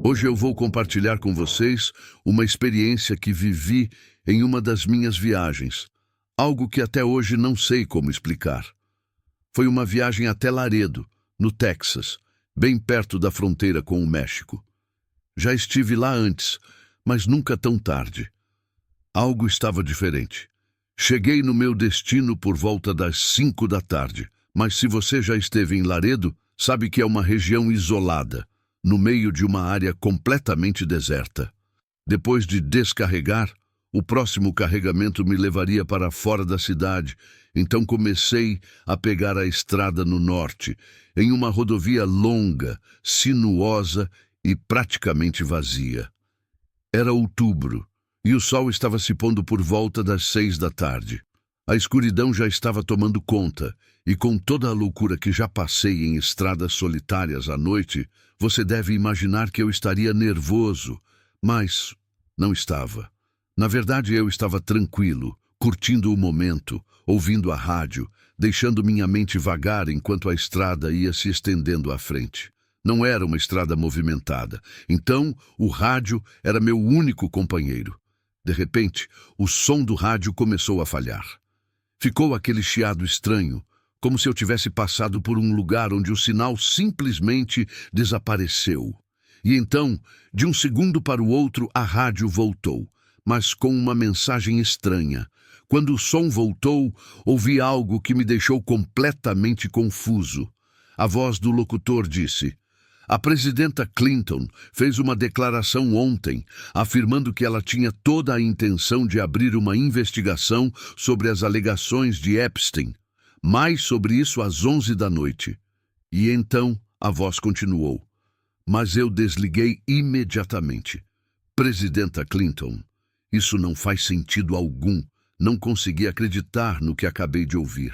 Hoje eu vou compartilhar com vocês uma experiência que vivi em uma das minhas viagens, algo que até hoje não sei como explicar. Foi uma viagem até Laredo, no Texas, bem perto da fronteira com o México. Já estive lá antes, mas nunca tão tarde. Algo estava diferente. Cheguei no meu destino por volta das 5 da tarde, mas se você já esteve em Laredo, sabe que é uma região isolada, no meio de uma área completamente deserta. Depois de descarregar, o próximo carregamento me levaria para fora da cidade, então comecei a pegar a estrada no norte, em uma rodovia longa, sinuosa e praticamente vazia. Era outubro, e o sol estava se pondo por volta das 6 da tarde. A escuridão já estava tomando conta, e com toda a loucura que já passei em estradas solitárias à noite, você deve imaginar que eu estaria nervoso, mas não estava. Na verdade, eu estava tranquilo, curtindo o momento, ouvindo a rádio, deixando minha mente vagar enquanto a estrada ia se estendendo à frente. Não era uma estrada movimentada, então o rádio era meu único companheiro. De repente, o som do rádio começou a falhar. Ficou aquele chiado estranho, como se eu tivesse passado por um lugar onde o sinal simplesmente desapareceu. E então, de um segundo para o outro, a rádio voltou, mas com uma mensagem estranha. Quando o som voltou, ouvi algo que me deixou completamente confuso. A voz do locutor disse: "A presidenta Clinton fez uma declaração ontem, afirmando que ela tinha toda a intenção de abrir uma investigação sobre as alegações de Epstein. Mais sobre isso às 11 da noite. E então a voz continuou. Mas eu desliguei imediatamente. Presidenta Clinton, isso não faz sentido algum. Não consegui acreditar no que acabei de ouvir.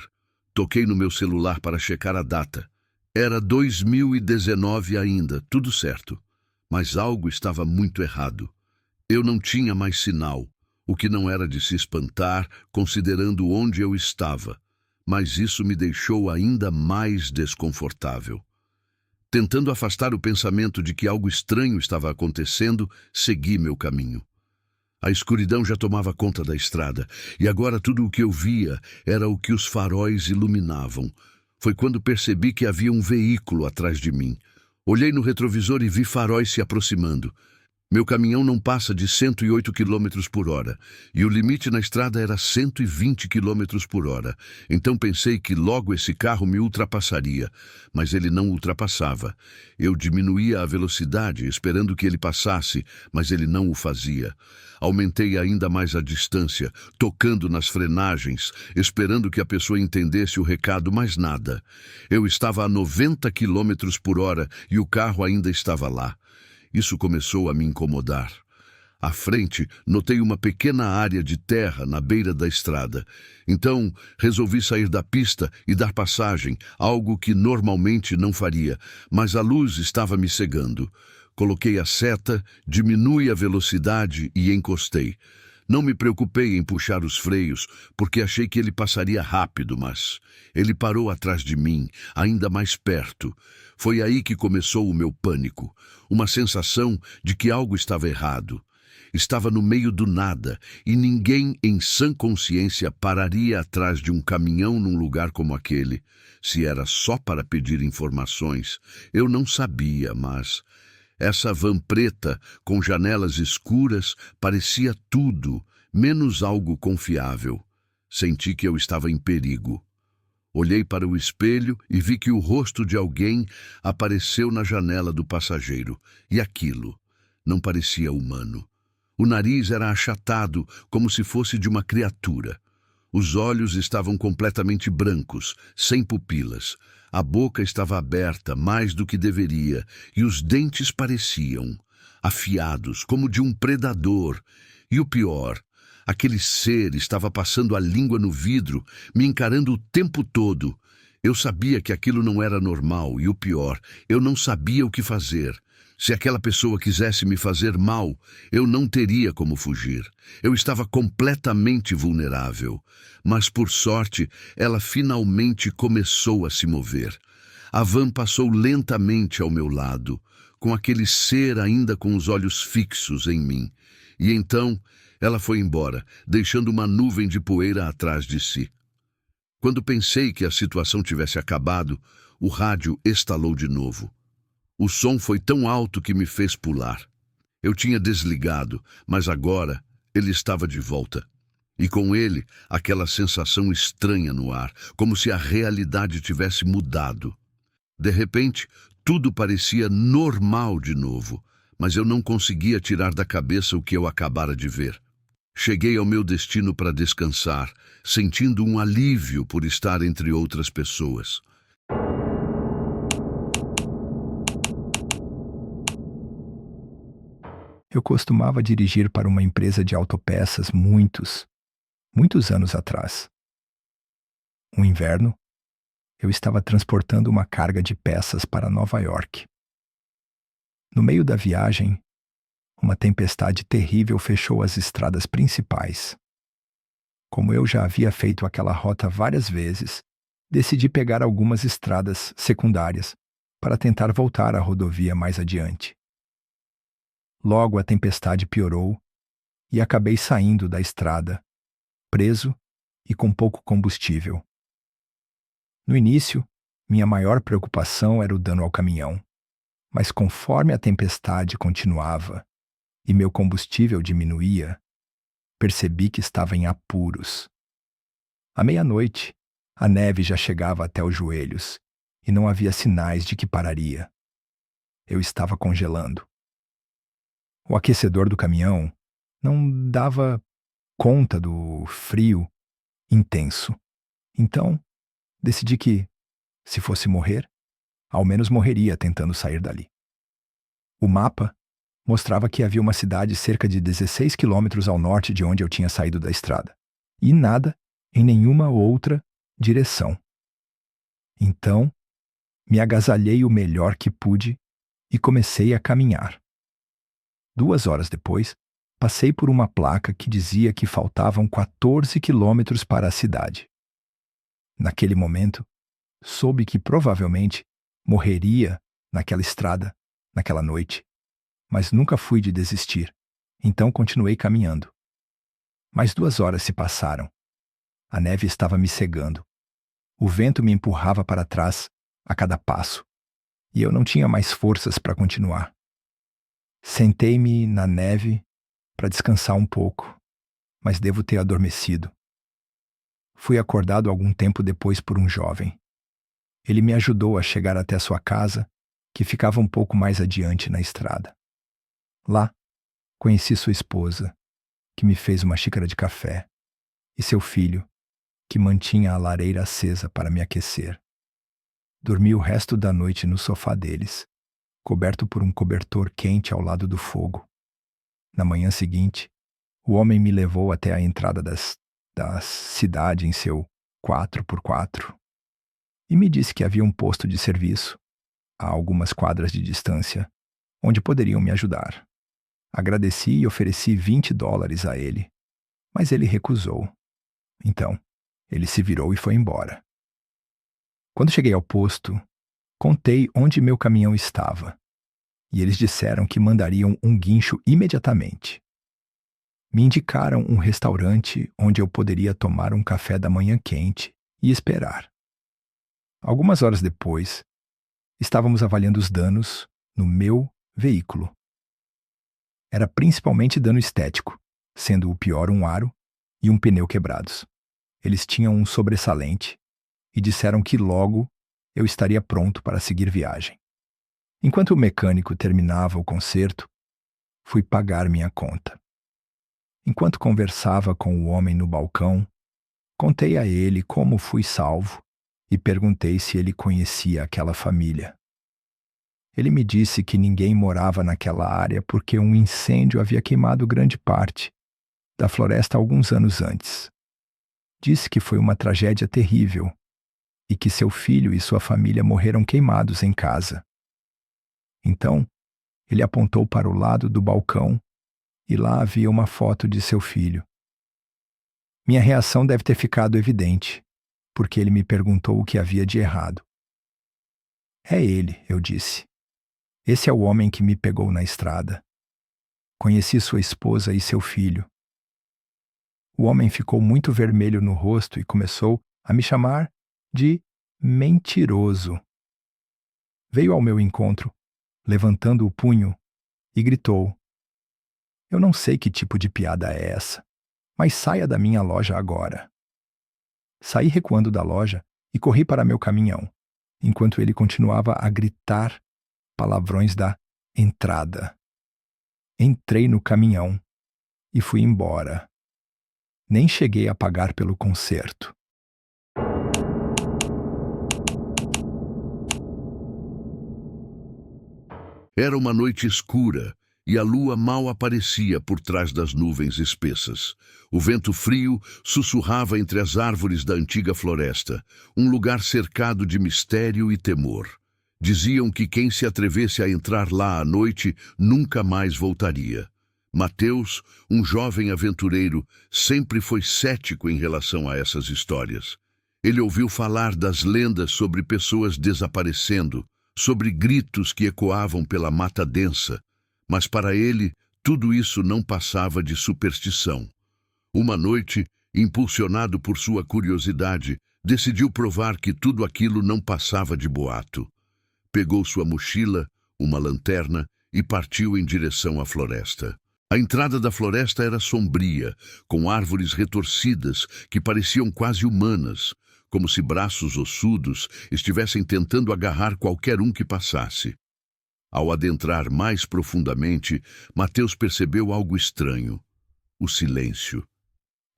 Toquei no meu celular para checar a data. Era 2019 ainda, tudo certo. Mas algo estava muito errado. Eu não tinha mais sinal, o que não era de se espantar, considerando onde eu estava. Mas isso me deixou ainda mais desconfortável. Tentando afastar o pensamento de que algo estranho estava acontecendo, segui meu caminho. A escuridão já tomava conta da estrada, e agora tudo o que eu via era o que os faróis iluminavam. Foi quando percebi que havia um veículo atrás de mim. Olhei no retrovisor e vi faróis se aproximando. Meu caminhão não passa de 108 km por hora, e o limite na estrada era 120 km por hora. Então pensei que logo esse carro me ultrapassaria, mas ele não ultrapassava. Eu diminuía a velocidade, esperando que ele passasse, mas ele não o fazia. Aumentei ainda mais a distância, tocando nas frenagens, esperando que a pessoa entendesse o recado, mas nada. Eu estava a 90 km por hora e o carro ainda estava lá. Isso começou a me incomodar. À frente, notei uma pequena área de terra na beira da estrada. Então, resolvi sair da pista e dar passagem, algo que normalmente não faria, mas a luz estava me cegando. Coloquei a seta, diminui a velocidade e encostei. Não me preocupei em puxar os freios, porque achei que ele passaria rápido, mas ele parou atrás de mim, ainda mais perto. Foi aí que começou o meu pânico, uma sensação de que algo estava errado. Estava no meio do nada, e ninguém em sã consciência pararia atrás de um caminhão num lugar como aquele. Se era só para pedir informações, eu não sabia, mas essa van preta, com janelas escuras, parecia tudo, menos algo confiável. Senti que eu estava em perigo. Olhei para o espelho e vi que o rosto de alguém apareceu na janela do passageiro. E aquilo não parecia humano. O nariz era achatado, como se fosse de uma criatura. Os olhos estavam completamente brancos, sem pupilas. A boca estava aberta mais do que deveria, e os dentes pareciam afiados, como de um predador. E o pior, aquele ser estava passando a língua no vidro, me encarando o tempo todo. Eu sabia que aquilo não era normal, e o pior, eu não sabia o que fazer. Se aquela pessoa quisesse me fazer mal, eu não teria como fugir. Eu estava completamente vulnerável. Mas, por sorte, ela finalmente começou a se mover. A van passou lentamente ao meu lado, com aquele ser ainda com os olhos fixos em mim. E então ela foi embora, deixando uma nuvem de poeira atrás de si. Quando pensei que a situação tivesse acabado, o rádio estalou de novo. O som foi tão alto que me fez pular. Eu tinha desligado, mas agora ele estava de volta. E com ele, aquela sensação estranha no ar, como se a realidade tivesse mudado. De repente, tudo parecia normal de novo, mas eu não conseguia tirar da cabeça o que eu acabara de ver. Cheguei ao meu destino para descansar, sentindo um alívio por estar entre outras pessoas. Eu costumava dirigir para uma empresa de autopeças muitos anos atrás. Um inverno, eu estava transportando uma carga de peças para Nova York. No meio da viagem, uma tempestade terrível fechou as estradas principais. Como eu já havia feito aquela rota várias vezes, decidi pegar algumas estradas secundárias para tentar voltar à rodovia mais adiante. Logo a tempestade piorou e acabei saindo da estrada, preso e com pouco combustível. No início, minha maior preocupação era o dano ao caminhão, mas conforme a tempestade continuava e meu combustível diminuía, percebi que estava em apuros. À meia-noite, a neve já chegava até os joelhos e não havia sinais de que pararia. Eu estava congelando. O aquecedor do caminhão não dava conta do frio intenso. Então, decidi que, se fosse morrer, ao menos morreria tentando sair dali. O mapa mostrava que havia uma cidade cerca de 16 quilômetros ao norte de onde eu tinha saído da estrada, e nada em nenhuma outra direção. Então, me agasalhei o melhor que pude e comecei a caminhar. 2 horas depois, passei por uma placa que dizia que faltavam 14 quilômetros para a cidade. Naquele momento, soube que provavelmente morreria naquela estrada, naquela noite, mas nunca fui de desistir, então continuei caminhando. Mais 2 horas se passaram. A neve estava me cegando. O vento me empurrava para trás a cada passo, e eu não tinha mais forças para continuar. Sentei-me na neve para descansar um pouco, mas devo ter adormecido. Fui acordado algum tempo depois por um jovem. Ele me ajudou a chegar até sua casa, que ficava um pouco mais adiante na estrada. Lá, conheci sua esposa, que me fez uma xícara de café, e seu filho, que mantinha a lareira acesa para me aquecer. Dormi o resto da noite no sofá deles, coberto por um cobertor quente ao lado do fogo. Na manhã seguinte, o homem me levou até a entrada da cidade em seu 4x4 e me disse que havia um posto de serviço, a algumas quadras de distância, onde poderiam me ajudar. Agradeci e ofereci $20 a ele, mas ele recusou. Então, ele se virou e foi embora. Quando cheguei ao posto, contei onde meu caminhão estava, e eles disseram que mandariam um guincho imediatamente. Me indicaram um restaurante onde eu poderia tomar um café da manhã quente e esperar. Algumas horas depois, estávamos avaliando os danos no meu veículo. Era principalmente dano estético, sendo o pior um aro e um pneu quebrados. Eles tinham um sobressalente e disseram que logo eu estaria pronto para seguir viagem. Enquanto o mecânico terminava o conserto, fui pagar minha conta. Enquanto conversava com o homem no balcão, contei a ele como fui salvo e perguntei se ele conhecia aquela família. Ele me disse que ninguém morava naquela área porque um incêndio havia queimado grande parte da floresta alguns anos antes. Disse que foi uma tragédia terrível e que seu filho e sua família morreram queimados em casa. Então, ele apontou para o lado do balcão e lá havia uma foto de seu filho. Minha reação deve ter ficado evidente, porque ele me perguntou o que havia de errado. É ele, eu disse. Esse é o homem que me pegou na estrada. Conheci sua esposa e seu filho. O homem ficou muito vermelho no rosto e começou a me chamar de mentiroso. Veio ao meu encontro, levantando o punho, e gritou: Eu não sei que tipo de piada é essa, mas saia da minha loja agora. Saí recuando da loja e corri para meu caminhão, enquanto ele continuava a gritar palavrões da entrada. Entrei no caminhão e fui embora. Nem cheguei a pagar pelo concerto. Era uma noite escura e a lua mal aparecia por trás das nuvens espessas. O vento frio sussurrava entre as árvores da antiga floresta, um lugar cercado de mistério e temor. Diziam que quem se atrevesse a entrar lá à noite nunca mais voltaria. Mateus, um jovem aventureiro, sempre foi cético em relação a essas histórias. Ele ouviu falar das lendas sobre pessoas desaparecendo, sobre gritos que ecoavam pela mata densa, mas para ele tudo isso não passava de superstição. Uma noite, impulsionado por sua curiosidade, decidiu provar que tudo aquilo não passava de boato. Pegou sua mochila, uma lanterna e partiu em direção à floresta. A entrada da floresta era sombria, com árvores retorcidas que pareciam quase humanas, como se braços ossudos estivessem tentando agarrar qualquer um que passasse. Ao adentrar mais profundamente, Mateus percebeu algo estranho: o silêncio.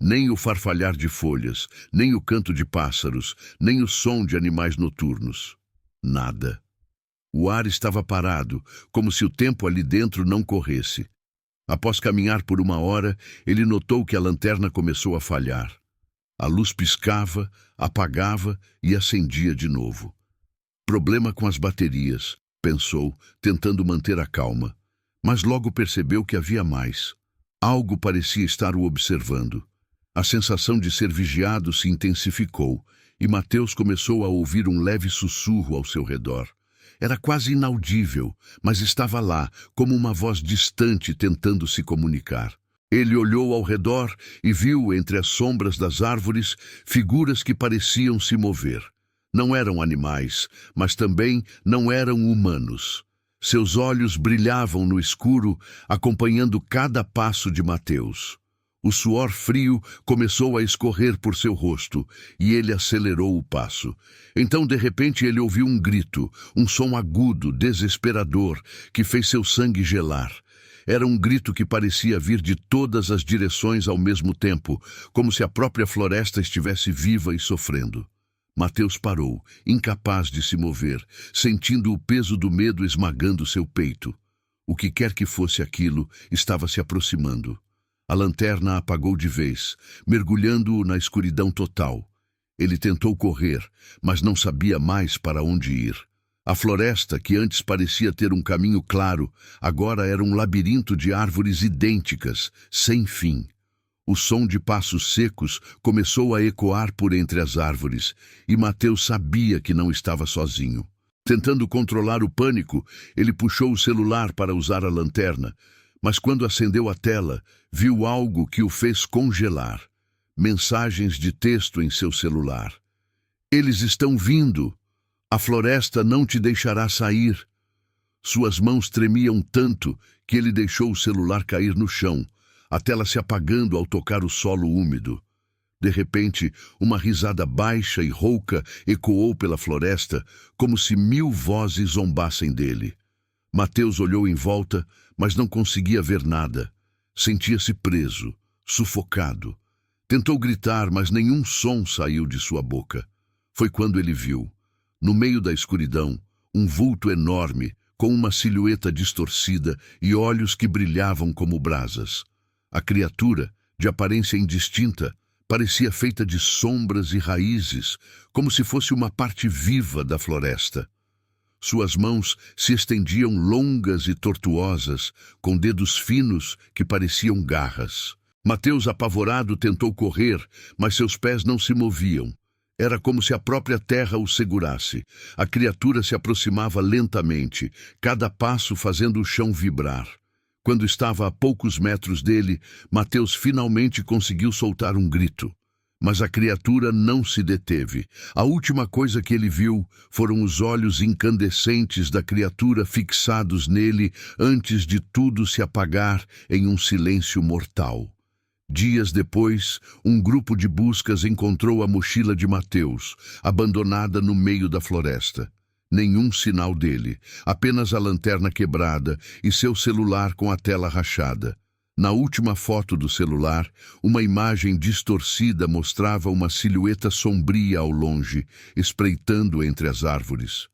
Nem o farfalhar de folhas, nem o canto de pássaros, nem o som de animais noturnos. Nada. O ar estava parado, como se o tempo ali dentro não corresse. Após caminhar por uma hora, ele notou que a lanterna começou a falhar. A luz piscava, apagava e acendia de novo. Problema com as baterias, pensou, tentando manter a calma. Mas logo percebeu que havia mais. Algo parecia estar o observando. A sensação de ser vigiado se intensificou e Mateus começou a ouvir um leve sussurro ao seu redor. Era quase inaudível, mas estava lá, como uma voz distante tentando se comunicar. Ele olhou ao redor e viu, entre as sombras das árvores, figuras que pareciam se mover. Não eram animais, mas também não eram humanos. Seus olhos brilhavam no escuro, acompanhando cada passo de Mateus. O suor frio começou a escorrer por seu rosto, e ele acelerou o passo. Então, de repente, ele ouviu um grito, um som agudo, desesperador, que fez seu sangue gelar. Era um grito que parecia vir de todas as direções ao mesmo tempo, como se a própria floresta estivesse viva e sofrendo. Mateus parou, incapaz de se mover, sentindo o peso do medo esmagando seu peito. O que quer que fosse aquilo estava se aproximando. A lanterna apagou de vez, mergulhando-o na escuridão total. Ele tentou correr, mas não sabia mais para onde ir. A floresta, que antes parecia ter um caminho claro, agora era um labirinto de árvores idênticas, sem fim. O som de passos secos começou a ecoar por entre as árvores, e Mateus sabia que não estava sozinho. Tentando controlar o pânico, ele puxou o celular para usar a lanterna, mas quando acendeu a tela, viu algo que o fez congelar. Mensagens de texto em seu celular. Eles estão vindo. A floresta não te deixará sair. Suas mãos tremiam tanto que ele deixou o celular cair no chão, a tela se apagando ao tocar o solo úmido. De repente, uma risada baixa e rouca ecoou pela floresta, como se 1000 vozes zombassem dele. Mateus olhou em volta, mas não conseguia ver nada. Sentia-se preso, sufocado. Tentou gritar, mas nenhum som saiu de sua boca. Foi quando ele viu, no meio da escuridão, um vulto enorme, com uma silhueta distorcida e olhos que brilhavam como brasas. A criatura, de aparência indistinta, parecia feita de sombras e raízes, como se fosse uma parte viva da floresta. Suas mãos se estendiam longas e tortuosas, com dedos finos que pareciam garras. Mateus, apavorado, tentou correr, mas seus pés não se moviam. Era como se a própria terra o segurasse. A criatura se aproximava lentamente, cada passo fazendo o chão vibrar. Quando estava a poucos metros dele, Mateus finalmente conseguiu soltar um grito. Mas a criatura não se deteve. A última coisa que ele viu foram os olhos incandescentes da criatura fixados nele antes de tudo se apagar em um silêncio mortal. Dias depois, um grupo de buscas encontrou a mochila de Mateus, abandonada no meio da floresta. Nenhum sinal dele, apenas a lanterna quebrada e seu celular com a tela rachada. Na última foto do celular, uma imagem distorcida mostrava uma silhueta sombria ao longe, espreitando entre as árvores.